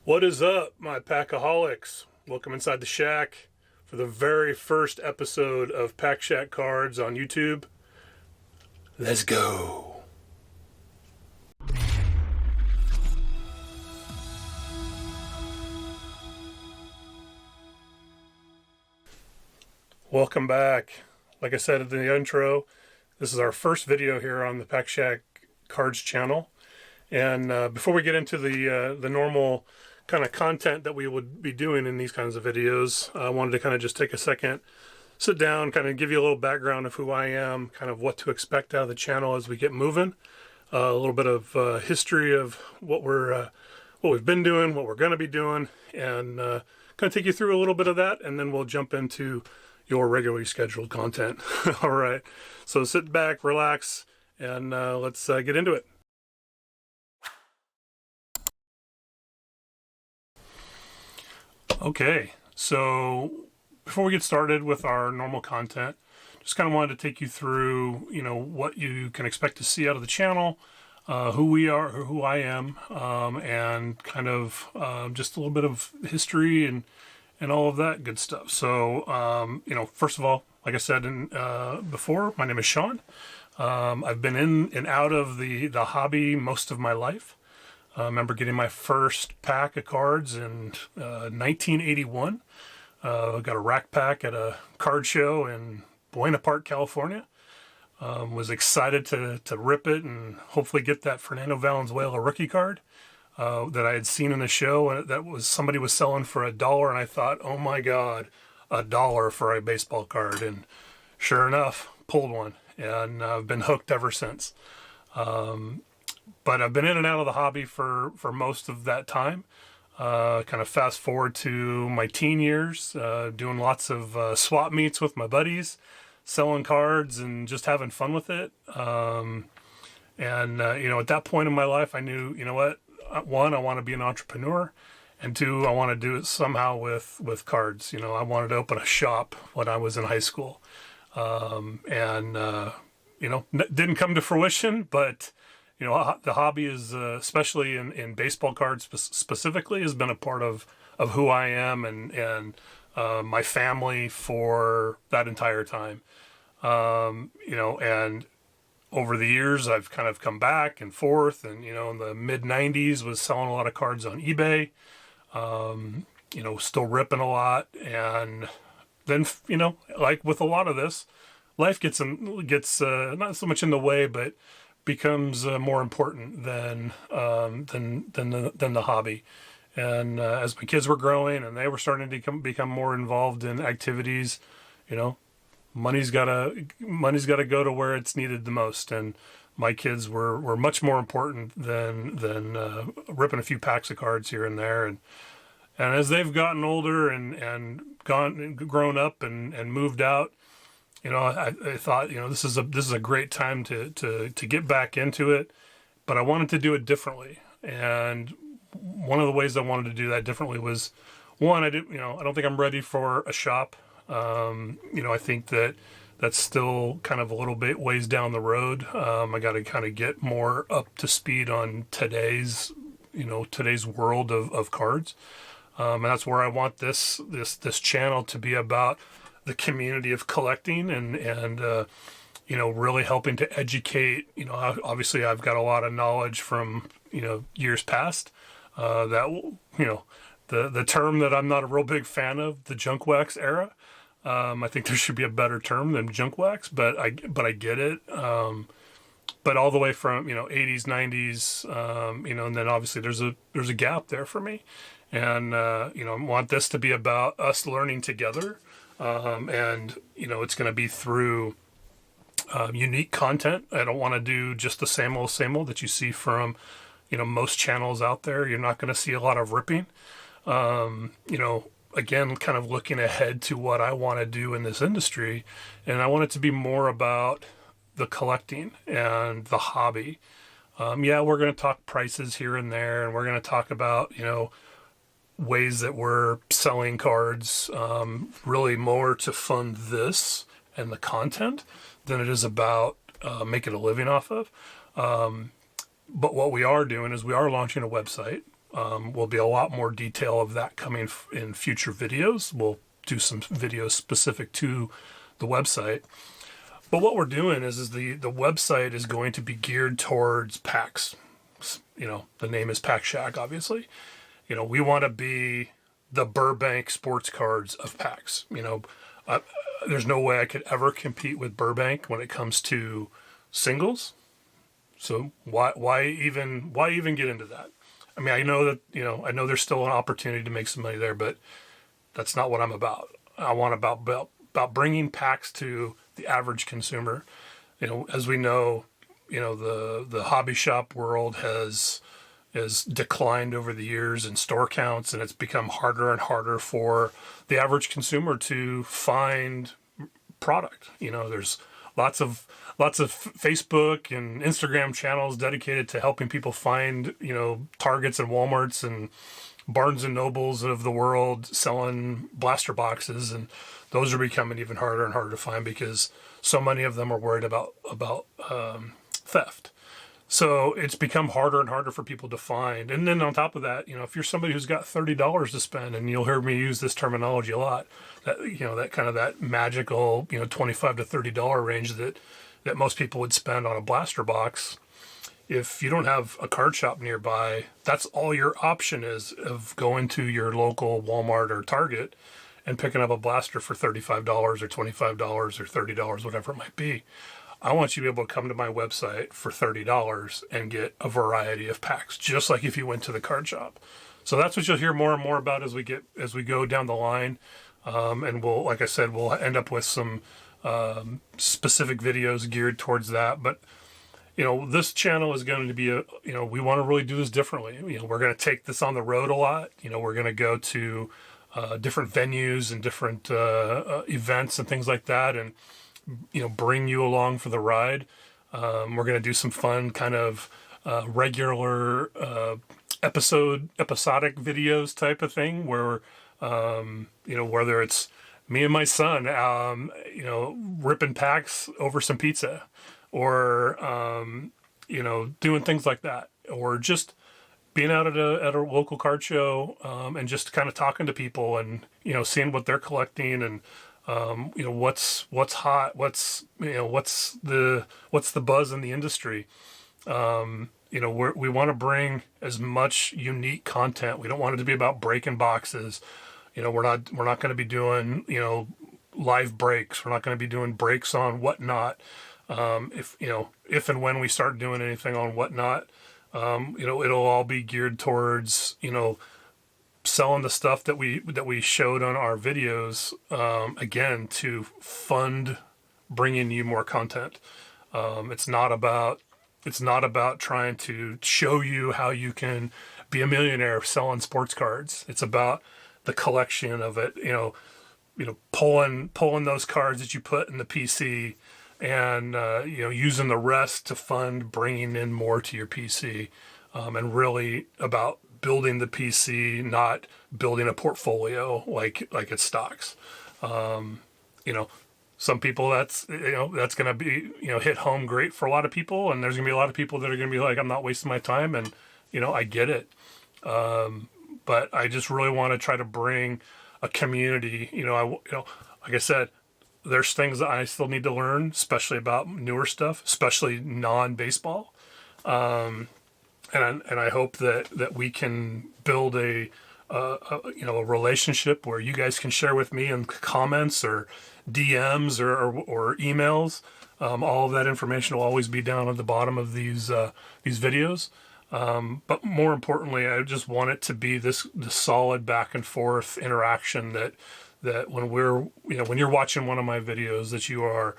What is up, my Packaholics? Welcome inside the shack for the very first episode of Pack Shack Cards on YouTube. Let's go. Welcome back. Like I said in the intro, this is our first video here on the Pack Shack Cards channel. And before we get into the normal kind of content that we would be doing in these kinds of videos, I wanted to kind of just take a second, sit down, kind of give you a little background of who I am, kind of what to expect out of the channel as we get moving, a little bit of history of what we've been doing, what we're going to be doing, and kind of take you through a little bit of that, and then we'll jump into your regularly scheduled content. All right, so sit back, relax, and let's get into it. Okay, so before we get started with our normal content, just kind of wanted to take you through, what you can expect to see out of the channel, who we are, or who I am, and kind of just a little bit of history and all of that good stuff. So, first of all, like I said before, my name is Sean. I've been in and out of the hobby most of my life. I remember getting my first pack of cards in 1981. Got a rack pack at a card show in Buena Park, California. Was excited to rip it and hopefully get that Fernando Valenzuela rookie card that I had seen in the show, and that was somebody was selling for $1, and I thought, oh my God, $1 for a baseball card, and sure enough, pulled one, and I've been hooked ever since. But I've been in and out of the hobby for most of that time. Kind of fast forward to my teen years, doing lots of swap meets with my buddies, selling cards and just having fun with it. At that point in my life, I knew, one, I want to be an entrepreneur, and two, I want to do it somehow with cards. I wanted to open a shop when I was in high school. Didn't come to fruition, but the hobby is, especially in baseball cards specifically, has been a part of who I am and my family for that entire time. And over the years, I've kind of come back and forth, and, in the mid 90s was selling a lot of cards on eBay, still ripping a lot. And then, like with a lot of this, life gets not so much in the way, but becomes more important than the hobby. And as my kids were growing and they were starting to become more involved in activities, money's gotta go to where it's needed the most. And my kids were much more important than ripping a few packs of cards here and there. And as they've gotten older and grown up and moved out, I thought, this is a great time to get back into it, but I wanted to do it differently. And one of the ways I wanted to do that differently was, one, I don't think I'm ready for a shop. I think that's still kind of a little bit ways down the road. I got to kind of get more up to speed on today's world of cards. And that's where I want this channel to be about the community of collecting and really helping to educate. Obviously I've got a lot of knowledge from, years past, that, the term that I'm not a real big fan of, the junk wax era. I think there should be a better term than junk wax, but I get it. But all the way from, 80s, 90s, and then obviously there's a gap there for me. And, I want this to be about us learning together. It's going to be through unique content. I don't want to do just the same old that you see from, most channels out there. You're not going to see a lot of ripping. Again, kind of looking ahead to what I want to do in this industry. And I want it to be more about the collecting and the hobby. We're going to talk prices here and there, and we're going to talk about, ways that we're selling cards, really more to fund this and the content than it is about making a living off of. But what we are doing is we are launching a website. Will be a lot more detail of that coming in future videos. We'll do some videos specific to the website. But what we're doing is the website is going to be geared towards packs. The name is Pack Shack, obviously. We want to be the Burbank sports cards of packs. There's no way I could ever compete with Burbank when it comes to singles. So why even get into that? I mean, I know that, I know there's still an opportunity to make some money there, but that's not what I'm about. I want about bringing packs to the average consumer. As we know, the hobby shop world has declined over the years in store counts, and it's become harder and harder for the average consumer to find product. There's lots of Facebook and Instagram channels dedicated to helping people find, Targets and Walmarts and Barnes and Nobles of the world selling blaster boxes, and those are becoming even harder and harder to find because so many of them are worried about theft. So it's become harder and harder for people to find. And then on top of that, if you're somebody who's got $30 to spend, and you'll hear me use this terminology a lot, that kind of that magical, $25 to $30 range that most people would spend on a blaster box. If you don't have a card shop nearby, that's all your option is of going to your local Walmart or Target and picking up a blaster for $35 or $25 or $30, whatever it might be. I want you to be able to come to my website for $30 and get a variety of packs, just like if you went to the card shop. So that's what you'll hear more and more about as we go down the line. And like I said, we'll end up with some specific videos geared towards that. But this channel is going to be we want to really do this differently. We're going to take this on the road a lot. We're going to go to different venues and different events and things like that, and bring you along for the ride. We're going to do some fun kind of regular episodic videos type of thing where whether it's me and my son ripping packs over some pizza, or doing things like that, or just being out at a local card show and just kind of talking to people and seeing what they're collecting and what's hot, what's the buzz in the industry. We want to bring as much unique content. We don't want it to be about breaking boxes. We're not going to be doing live breaks. We're not going to be doing breaks on Whatnot. If and when we start doing anything on Whatnot, it'll all be geared towards selling the stuff that we showed on our videos, again, to fund bringing you more content. It's not about trying to show you how you can be a millionaire selling sports cards. It's about the collection of it, pulling those cards that you put in the PC and using the rest to fund bringing in more to your PC, and really about building the PC, not building a portfolio like it's stocks. Some people that's going to be hit home great for a lot of people, and there's going to be a lot of people that are going to be like, I'm not wasting my time, and I get it. But I just really want to try to bring a community. Like I said, there's things that I still need to learn, especially about newer stuff, especially non-baseball. And I hope that we can build a relationship where you guys can share with me in comments or DMs or emails. All of that information will always be down at the bottom of these videos. But more importantly, I just want it to be this solid back and forth interaction that when when you're watching one of my videos, that you are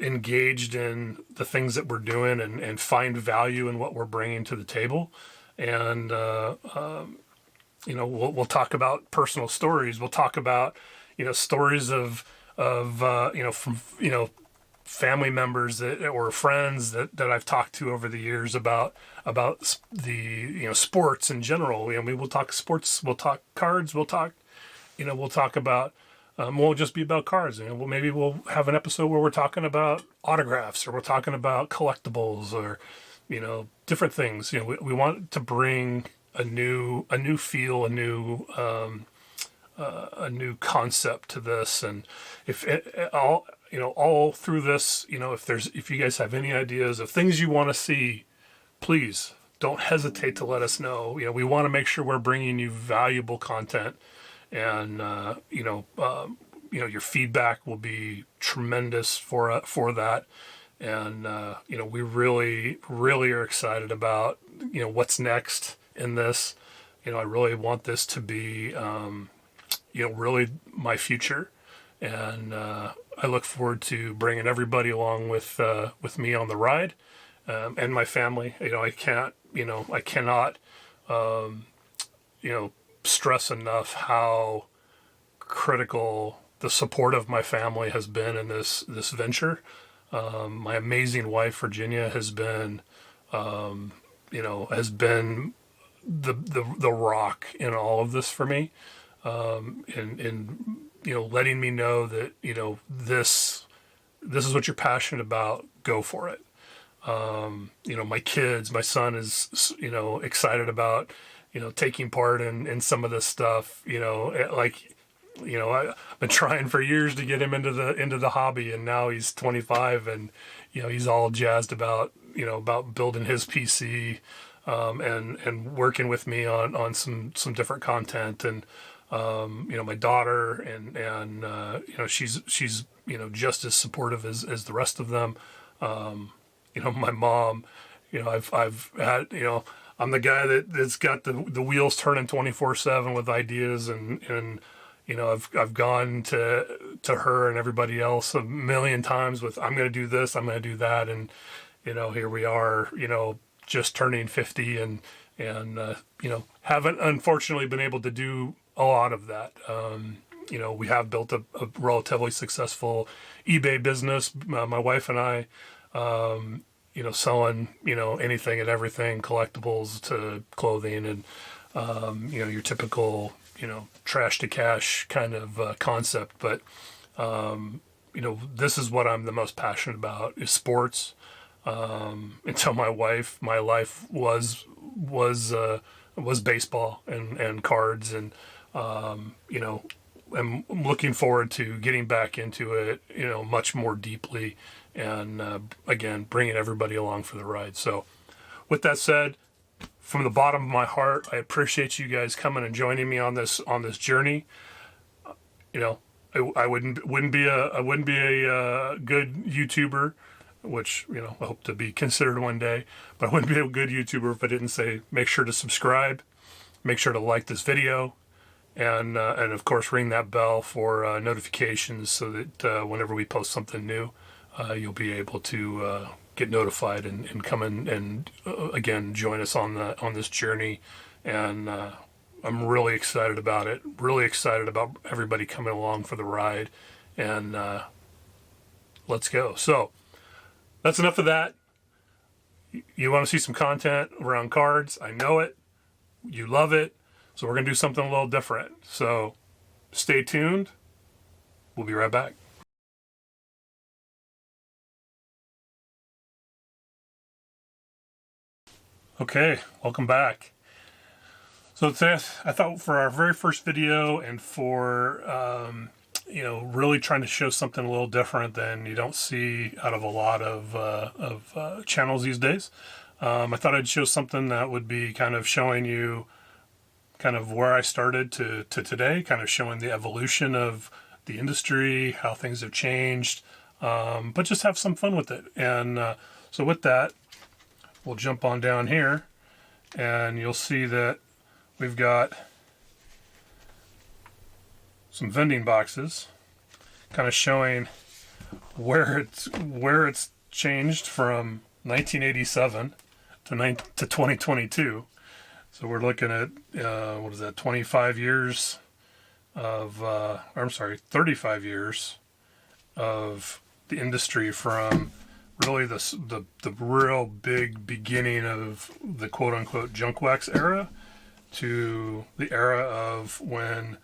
engaged in the things that we're doing and find value in what we're bringing to the table. And we'll talk about personal stories. We'll talk about stories of from family members or friends that I've talked to over the years about the sports in general. I mean, we'll talk sports, we'll talk cards, we'll talk about won't just be about cards. Maybe we'll have an episode where we're talking about autographs, or we're talking about collectibles, or different things. We want to bring a new feel, a new concept to this. And if all through this, if you guys have any ideas of things you want to see, please don't hesitate to let us know. We want to make sure we're bringing you valuable content, and your feedback will be tremendous for that. And we really are excited about what's next in this. I really want this to be really my future, and I look forward to bringing everybody along with me on the ride, and my family. I cannot stress enough how critical the support of my family has been in this venture. My amazing wife Virginia has been the rock in all of this for me, and letting me know that this is what you're passionate about, go for it. My son is excited about taking part in some of this stuff. I've been trying for years to get him into the hobby, and now he's 25, and he's all jazzed about building his PC, and working with me on some different content. And my daughter, and she's just as supportive as the rest of them. My mom, I've had, I'm the guy that's got the wheels turning 24/7 with ideas, and I've gone to her and everybody else a million times with, I'm going to do this, I'm going to do that. And, here we are, just turning 50, and haven't unfortunately been able to do a lot of that. We have built a relatively successful eBay business, my wife and I, selling, anything and everything, collectibles to clothing, and, your typical, trash to cash kind of concept. But, this is what I'm the most passionate about, is sports. Until my life was baseball and cards, and, I'm looking forward to getting back into it, much more deeply, and again, bringing everybody along for the ride. So with that said, from the bottom of my heart, I appreciate you guys coming and joining me on this journey. I wouldn't be a good YouTuber, which I hope to be considered one day, but I wouldn't be a good YouTuber if I didn't say, make sure to subscribe, make sure to like this video, and of course ring that bell for notifications, so that whenever we post something new, you'll be able to get notified and come in and again join us on this journey. And I'm really excited about it. Really excited about everybody coming along for the ride. And let's go. So that's enough of that. You want to see some content around cards? I know it. You love it. So we're going to do something a little different. So stay tuned. We'll be right back. Okay, welcome back. So today, I thought for our very first video, and for really trying to show something a little different than you don't see out of a lot of channels these days, I thought I'd show something that would be kind of showing you kind of where I started to today, kind of showing the evolution of the industry, how things have changed, but just have some fun with it. And so with that, we'll jump on down here, and you'll see that we've got some vending boxes, kind of showing where it's changed from 1987 to 2022. So we're looking at 25 years of, 35 years of the industry, from really the real big beginning of the quote unquote junk wax era to the era of when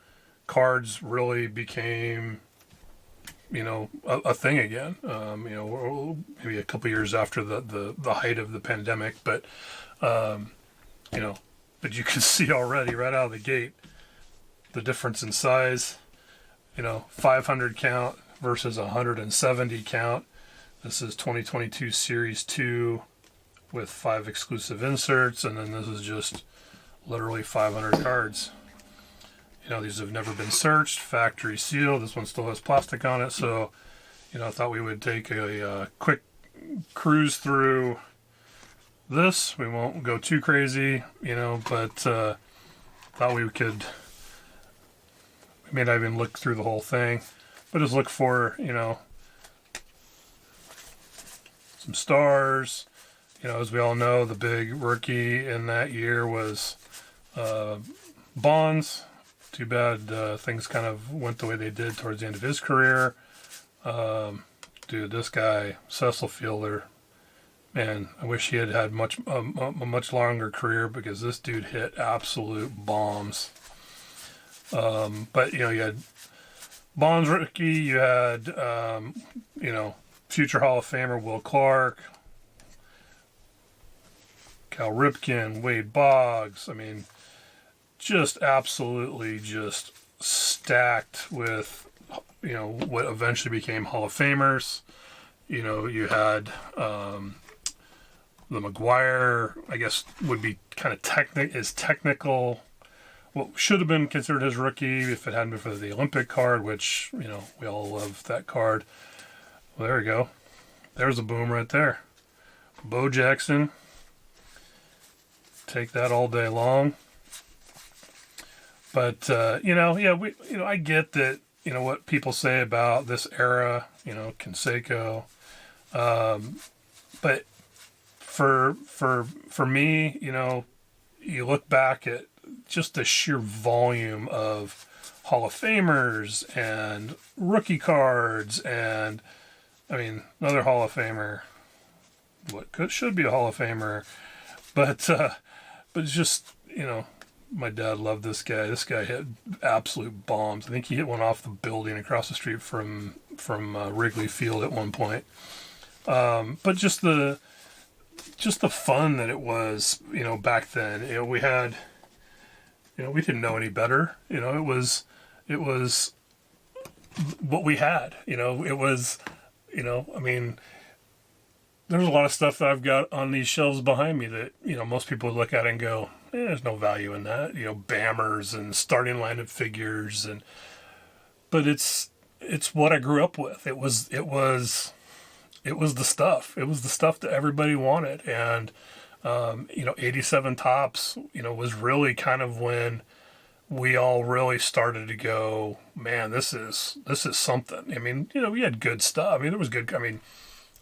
cards really became, a thing again. Maybe a couple years after the height of the pandemic, but But you can see already right out of the gate the difference in size. 500 count versus 170 count. This is 2022 Series 2 with 5 exclusive inserts, and then this is just literally 500 cards. These have never been searched, factory sealed. This one still has plastic on it, so I thought we would take a quick cruise through this. We won't go too crazy, but thought we could. We may not even look through the whole thing, but just look for some stars. As we all know, the big rookie in that year was Bonds. Too bad things kind of went the way they did towards the end of his career. Dude, this guy, Cecil Fielder, man, I wish he had had a much longer career, because this dude hit absolute bombs. But you had Bonds rookie, you had future Hall of Famer Will Clark, Cal Ripken, Wade Boggs. I mean, just absolutely just stacked with what eventually became Hall of Famers. You had the McGuire, I guess, would be kind of technical. What should have been considered his rookie if it hadn't been for the Olympic card, which we all love that card. Well, there we go. There's a boom right there. Bo Jackson. Take that all day long. But I get that. What people say about this era. Canseco. But for me, you look back at just the sheer volume of Hall of Famers and rookie cards, and another Hall of Famer, should be a Hall of Famer, but it's just my dad loved this guy. This guy hit absolute bombs. I think he hit one off the building across the street from Wrigley Field at one point. But just the fun that it was, back then. We had. We didn't know any better. It was what we had. It was, there's a lot of stuff that I've got on these shelves behind me that, most people would look at and go, there's no value in that. Bammers and starting lineup figures, but it's what I grew up with. It was the stuff. It was the stuff that everybody wanted, and 87 Topps, was really kind of when we all really started to go, man, this is something. We had good stuff. There was good.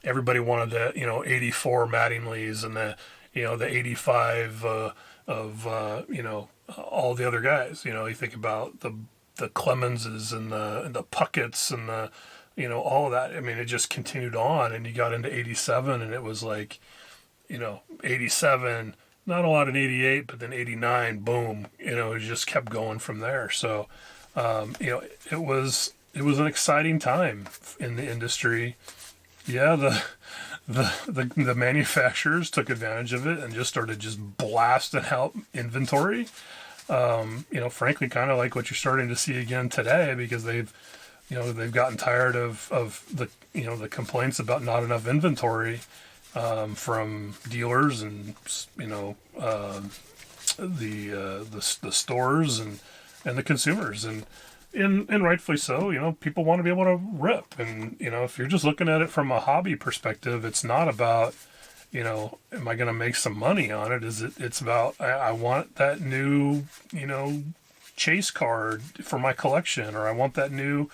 Everybody wanted the, 84 Mattingly's and the 85 of all the other guys. You think about the Clemenses and the Puckett's and the, all of that. It just continued on, and you got into 87, and it was like, 87, not a lot in 88, but then 89, boom, it just kept going from there. So, it was an exciting time in the industry. Yeah, the manufacturers took advantage of it and just started just blasting out inventory. Frankly, kind of like what you're starting to see again today, because they've gotten tired of the complaints about not enough inventory. From dealers and the stores and the consumers, and rightfully so. People want to be able to rip, and if you're just looking at it from a hobby perspective, it's not about am I going to make some money on it? It's about I want that new chase card for my collection, or I want that new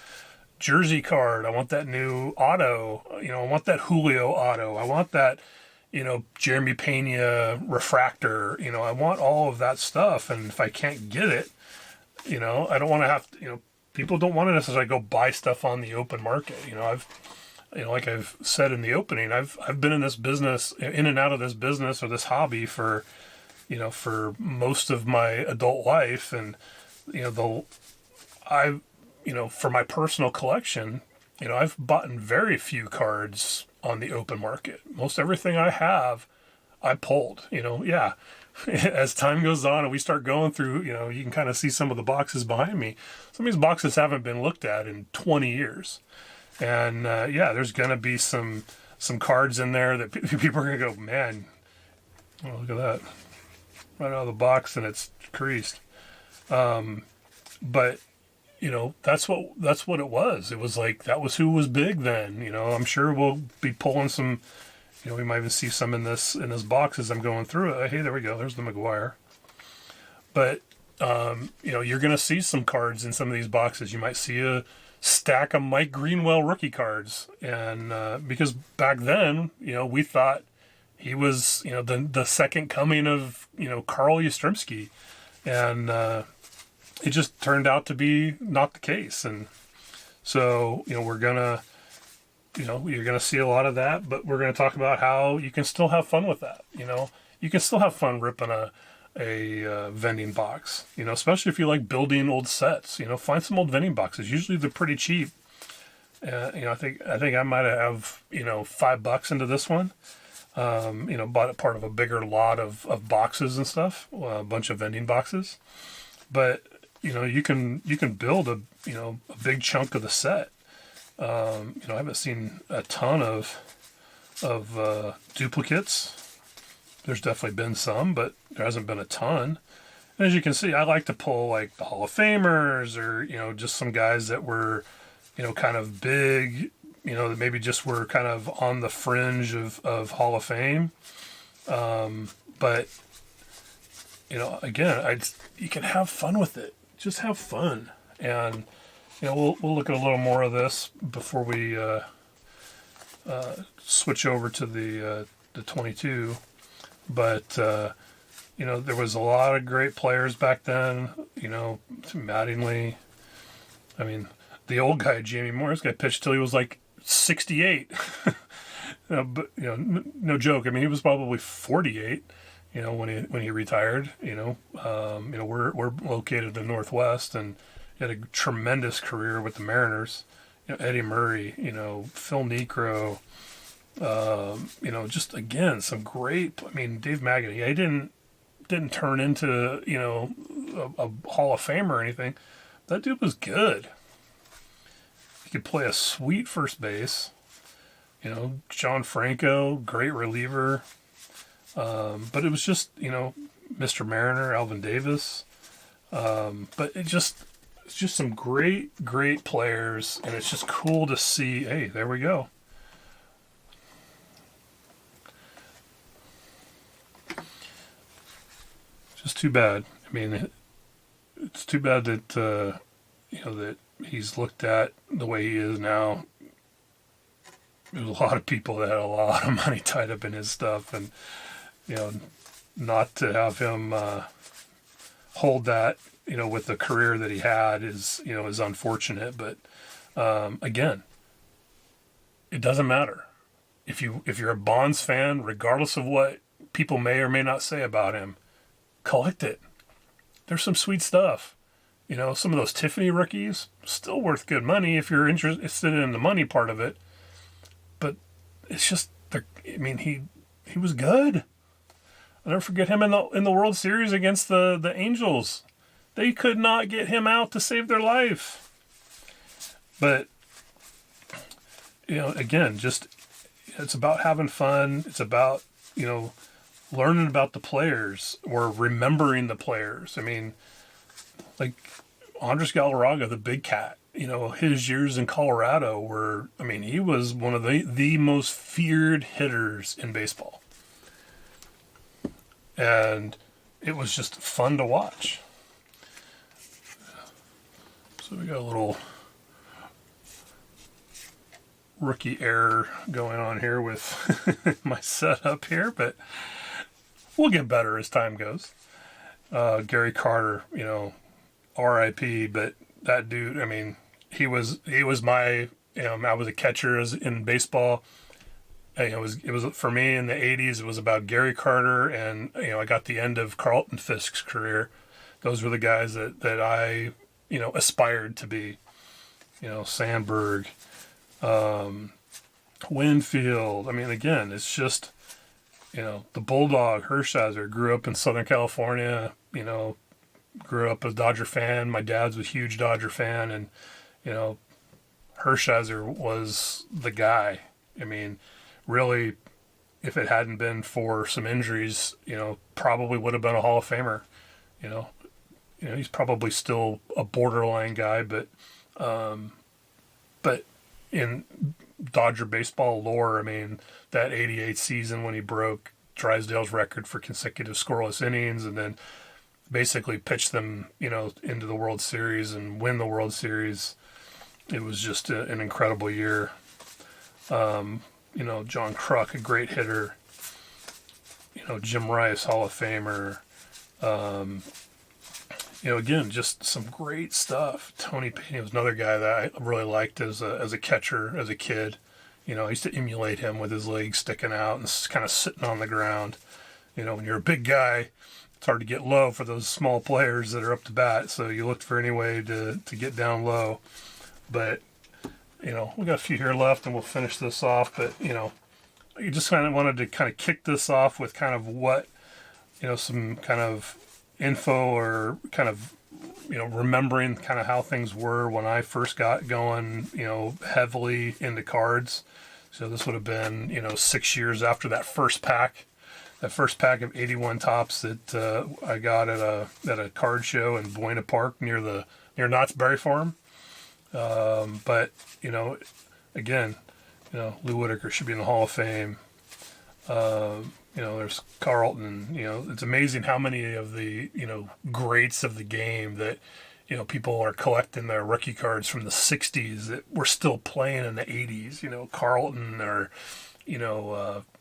jersey card. I want that new auto. I want that Julio auto. I want that, Jeremy Pena refractor. I want all of that stuff. And if I can't get it, I don't want to have to, people don't want to necessarily go buy stuff on the open market. Like I've said in the opening, I've been in this business, in and out of this business or this hobby for most of my adult life. And, for my personal collection, I've bought very few cards on the open market. Most everything I have, I pulled. as time goes on and we start going through, you can kind of see some of the boxes behind me. Some of these boxes haven't been looked at in 20 years. And yeah, there's going to be some cards in there that people are going to go, man, oh, look at that. Right out of the box and it's creased. But that's what it was. It was like, that was who was big then. I'm sure we'll be pulling some, we might even see some in this box as I'm going through it. Hey, there we go. There's the McGuire. But, you're going to see some cards in some of these boxes. You might see a stack of Mike Greenwell rookie cards. And because back then, we thought he was, the second coming of, Carl Yastrzemski. And it just turned out to be not the case. And so, we're going to, you're going to see a lot of that, but we're going to talk about how you can still have fun with that. You can still have fun ripping a vending box, especially if you like building old sets. Find some old vending boxes. Usually they're pretty cheap. I think I might have $5 into this one. Bought it part of a bigger lot of boxes and stuff, a bunch of vending boxes. But you can build a big chunk of the set. I haven't seen a ton of duplicates. There's definitely been some, but there hasn't been a ton. And as you can see, I like to pull like the Hall of Famers or, just some guys that were, kind of big, that maybe just were kind of on the fringe of Hall of Fame. But, again, you can have fun with it. Just have fun. And, we'll look at a little more of this before we switch over to the 22. But, there was a lot of great players back then, Mattingly. I mean, the old guy, Jamie Morris, guy pitched till he was like 68. But, no joke. I mean, he was probably 48, when he retired, we're located in the Northwest, and he had a tremendous career with the Mariners. Eddie Murray, Phil Niekro, just again, some great, Dave Magany, he didn't turn into, a Hall of Famer or anything. That dude was good. He could play a sweet first base. John Franco, great reliever. But it was just, Mr. Mariner, Alvin Davis. But it's just some great players, and it's just cool to see. Hey, there we go. Just too bad. It's too bad that that he's looked at the way he is now. There's a lot of people that had a lot of money tied up in his stuff, and not to have him hold that, with the career that he had is unfortunate. But again, it doesn't matter if you're a Bonds fan, regardless of what people may or may not say about him. Collect it. There's some sweet stuff. Some of those Tiffany rookies, still worth good money if you're interested in the money part of it. But it's just, he was good. I'll never forget him in the World Series against the Angels. They could not get him out to save their life. But, again, just, it's about having fun. It's about, learning about the players or remembering the players. Like Andres Galarraga, the big cat, his years in Colorado were, he was one of the most feared hitters in baseball. And it was just fun to watch. So we got a little rookie error going on here with my setup here, but we'll get better as time goes. Gary Carter, R.I.P., but that dude, he was my, I was a catcher in baseball. It was for me in the 80s, it was about Gary Carter, and, I got the end of Carlton Fisk's career. Those were the guys that I, aspired to be. Sandberg, Winfield. Again, it's just, the Bulldog, Hershiser, grew up in Southern California, grew up a Dodger fan. My dad's a huge Dodger fan, and, you know, Hershiser was the guy. I mean, really, if it hadn't been for some injuries, probably would have been a Hall of Famer. You know, he's probably still a borderline guy, but in Dodger baseball lore, I mean, that '88 season when he broke Drysdale's record for consecutive scoreless innings, and then basically pitch them, into the World Series and win the World Series. It was just an incredible year. John Kruk, a great hitter. Jim Rice, Hall of Famer. Again, just some great stuff. Tony Payne was another guy that I really liked as a catcher, as a kid. I used to emulate him with his legs sticking out and kind of sitting on the ground. When you're a big guy, it's hard to get low for those small players that are up to bat. So you looked for any way to get down low. But, we got a few here left and we'll finish this off. But, I just kind of wanted to kind of kick this off with kind of what, some kind of info or kind of, remembering kind of how things were when I first got going, heavily into cards. So this would have been, 6 years after that first pack of 81 tops that I got at a card show in Buena Park near Knott's Berry Farm. But again, Lou Whitaker should be in the Hall of Fame. There's Carlton. It's amazing how many of the greats of the game that people are collecting their rookie cards from the '60s that were still playing in the '80s. Carlton or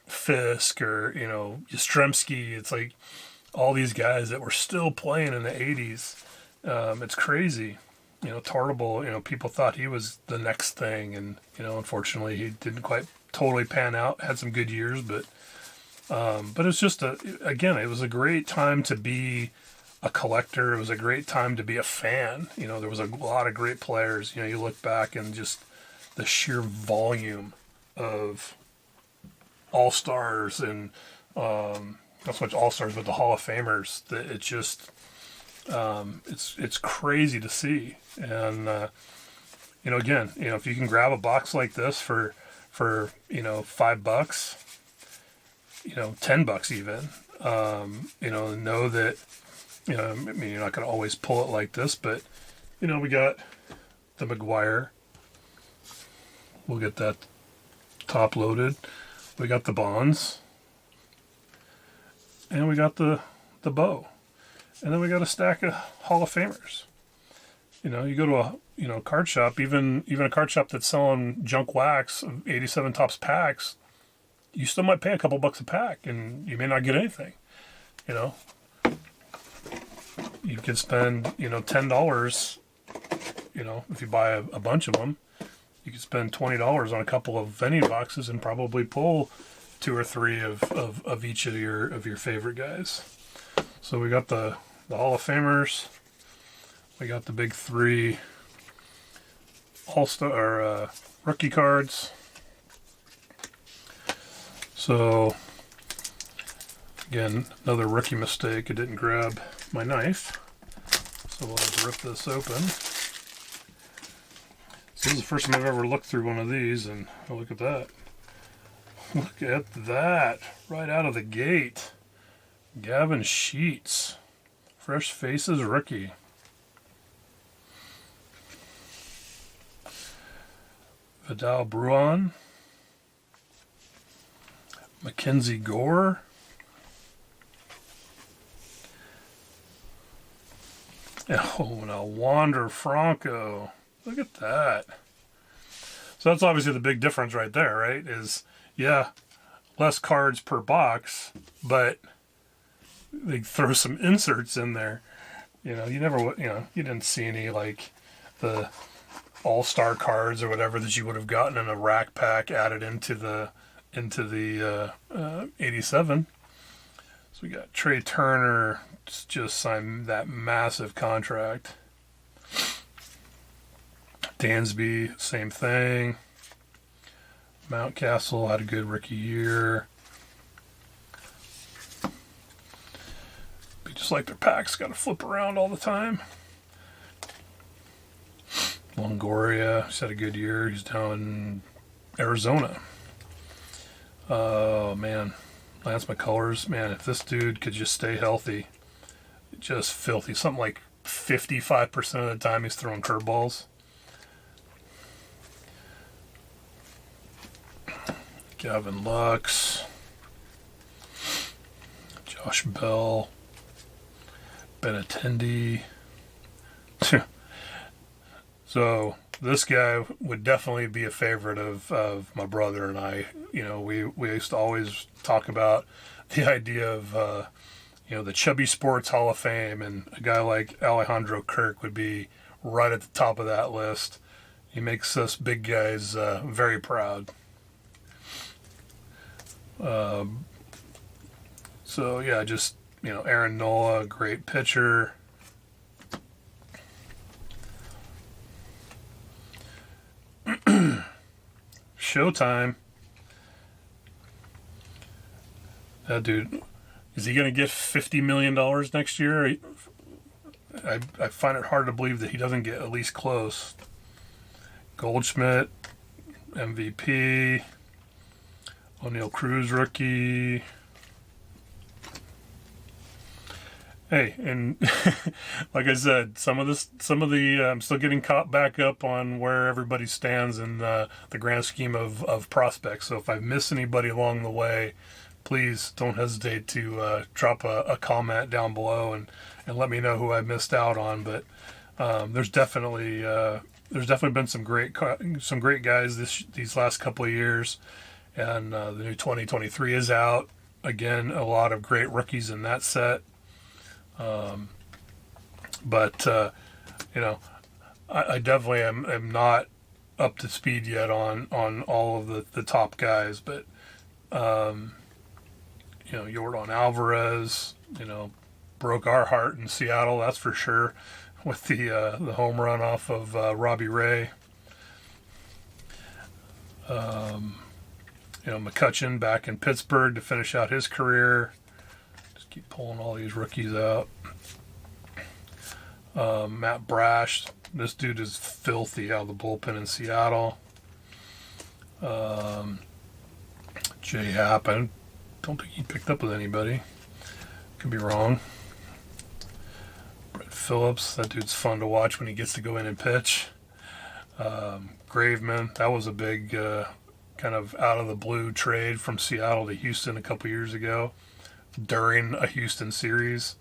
Fisk or Yastrzemski. It's like all these guys that were still playing in the '80s. It's crazy. Tartable. People thought he was the next thing, and unfortunately he didn't quite totally pan out. Had some good years, but it's just it was a great time to be a collector. It was a great time to be a fan. There was a lot of great players. You look back and just the sheer volume of all-stars and not so much all-stars, but the Hall of Famers, that it just it's crazy to see. And again, if you can grab a box like this for $5, $10 even, know that I mean, you're not going to always pull it like this, but we got the McGuire. We'll get that top loaded. We got the Bonds, and we got the Bo, and then we got a stack of Hall of Famers. You go to a card shop, even a card shop that's selling junk wax of 87 tops packs, you still might pay a couple bucks a pack, and you may not get anything. You could spend $10. If you buy a bunch of them. You could spend $20 on a couple of vending boxes and probably pull 2 or 3 of each of your favorite guys. So we got the Hall of Famers. We got the big 3 All-Star rookie cards. So again, another rookie mistake. I didn't grab my knife. So we'll just rip this open. This is the first time I've ever looked through one of these, and oh, look at that. Look at that. Right out of the gate. Gavin Sheets. Fresh Faces rookie. Vidal Bruin. Mackenzie Gore. Oh, now Wander Franco. Look at that. So that's obviously the big difference right there, right? Is, yeah, less cards per box, but they throw some inserts in there. You didn't see any like the all-star cards or whatever that you would have gotten in a rack pack added into the 87. So we got Trey Turner just signed that massive contract. Dansby, same thing. Mountcastle had a good rookie year. Just like their packs got to flip around all the time. Longoria, he's had a good year. He's down in Arizona. Oh, man. Lance McCullers, man, if this dude could just stay healthy, just filthy. Something like 55% of the time he's throwing curveballs. Gavin Lux. Josh Bell. Benintendi. So this guy would definitely be a favorite of my brother and I. You know, we used to always talk about the idea of, the Chubby Sports Hall of Fame, and a guy like Alejandro Kirk would be right at the top of that list. He makes us big guys very proud. So, yeah, just, Aaron Nola, great pitcher. Showtime. That dude, is he going to get $50 million next year? I find it hard to believe that he doesn't get at least close. Goldschmidt, MVP. O'Neal Cruz, rookie. Hey, and like I said, some of the I'm still getting caught back up on where everybody stands in the grand scheme of prospects. So if I've missed anybody along the way, please don't hesitate to drop a comment down below and let me know who I missed out on. But there's definitely been some great guys these last couple of years, and the new 2023 is out. Again, a lot of great rookies in that set. I definitely am not up to speed yet on all of the top guys, but Yordan Alvarez, broke our heart in Seattle, that's for sure, with the home run off of Robbie Ray. McCutchen back in Pittsburgh to finish out his career. Keep pulling all these rookies out. Matt Brash, this dude is filthy out of the bullpen in Seattle. Jay Happ, I don't think he picked up with anybody. Could be wrong. Brett Phillips, that dude's fun to watch when he gets to go in and pitch. Graveman, that was a big kind of out of the blue trade from Seattle to Houston a couple years ago during a Houston series.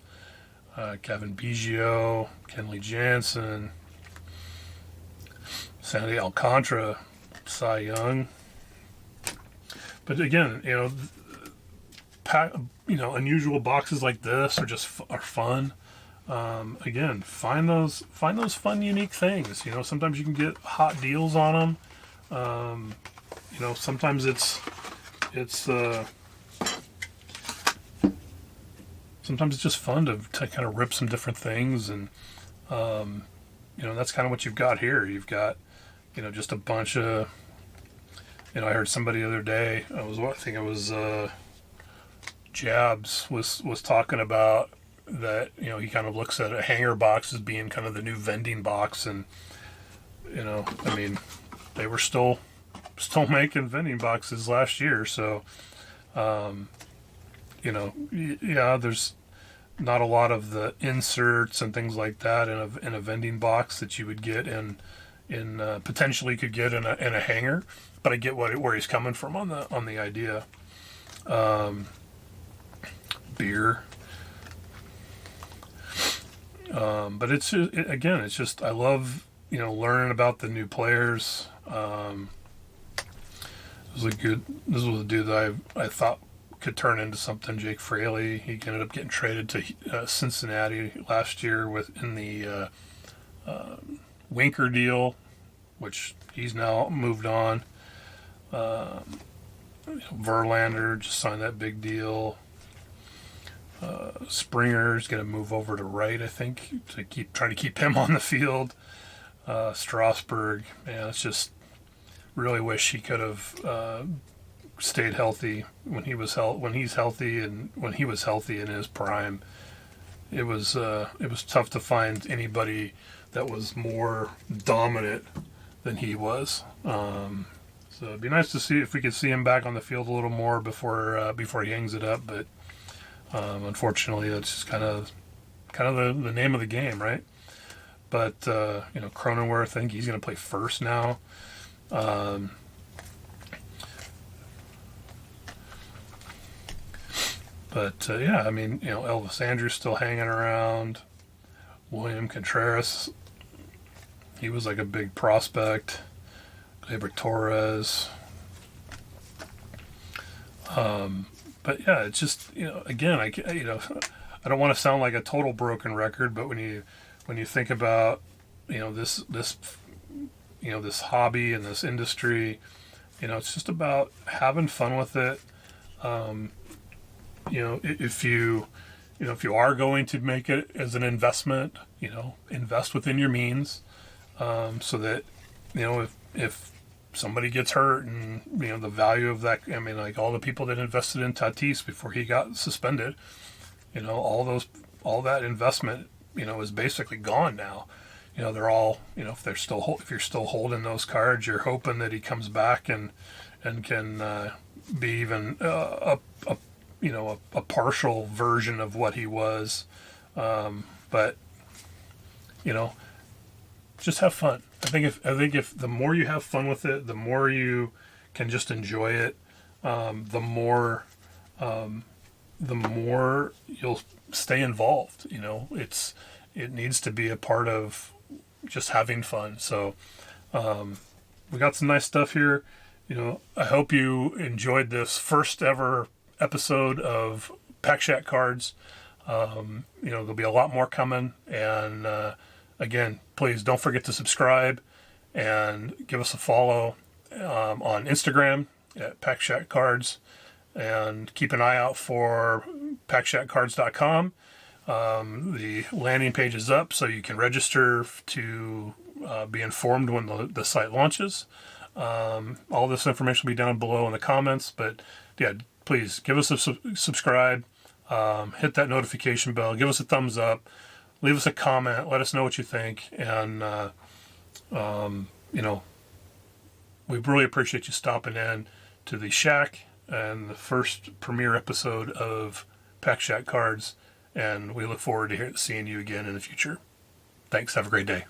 Kevin Biggio, Kenley Jansen, Sandy Alcantara, Cy Young. But again, unusual boxes like this are fun. Again, find those fun, unique things. Sometimes you can get hot deals on them. Sometimes it's sometimes it's just fun to kind of rip some different things, and that's kind of what you've got here. You've got just a bunch of I heard somebody the other day, I think it was Jabs was talking about that. He kind of looks at a hanger box as being kind of the new vending box, and they were still making vending boxes last year, so there's not a lot of the inserts and things like that in a vending box that you would get in potentially could get in a hanger. But I get where he's coming from on the idea. Beer. But it's just I love learning about the new players. This was a dude that I thought could turn into something. Jake Fraley. He ended up getting traded to Cincinnati last year in the Winker deal, which he's now moved on. Verlander just signed that big deal. Springer's going to move over to right, I think, to try to keep him on the field. Strasburg, man, it's just really wish he could have stayed healthy when he's healthy, and when he was healthy in his prime. it was tough to find anybody that was more dominant than he was. So it'd be nice to see if we could see him back on the field a little more before he hangs it up. But unfortunately, that's just kind of the name of the game, right? But Cronenworth, I think he's going to play first now. Yeah, I mean, Elvis Andrus still hanging around. William Contreras, he was like a big prospect. Gleyber Torres. But yeah, it's just, again, I don't want to sound like a total broken record, but when you think about, this hobby and this industry, it's just about having fun with it. If you are going to make it as an investment, invest within your means, so that, if somebody gets hurt and, the value of that, I mean, like all the people that invested in Tatis before he got suspended, all that investment, is basically gone now. They're all, if you're still holding those cards, you're hoping that he comes back and can be even a partial version of what he was. But just have fun. I think if the more you have fun with it, the more you can just enjoy it, the more you'll stay involved. It needs to be a part of just having fun. So we got some nice stuff here. I hope you enjoyed this first ever episode of Pack Shack Cards. There'll be a lot more coming, and again, please don't forget to subscribe and give us a follow on Instagram at Pack Shack Cards, and keep an eye out for packshackcards.com. The landing page is up, so you can register to be informed when the site launches. All this information will be down below in the comments, but yeah, please give us a subscribe, hit that notification bell, give us a thumbs up, leave us a comment, let us know what you think, and we really appreciate you stopping in to the Shack and the first premiere episode of Pack Shack Cards, and we look forward to seeing you again in the future. Thanks. Have a great day.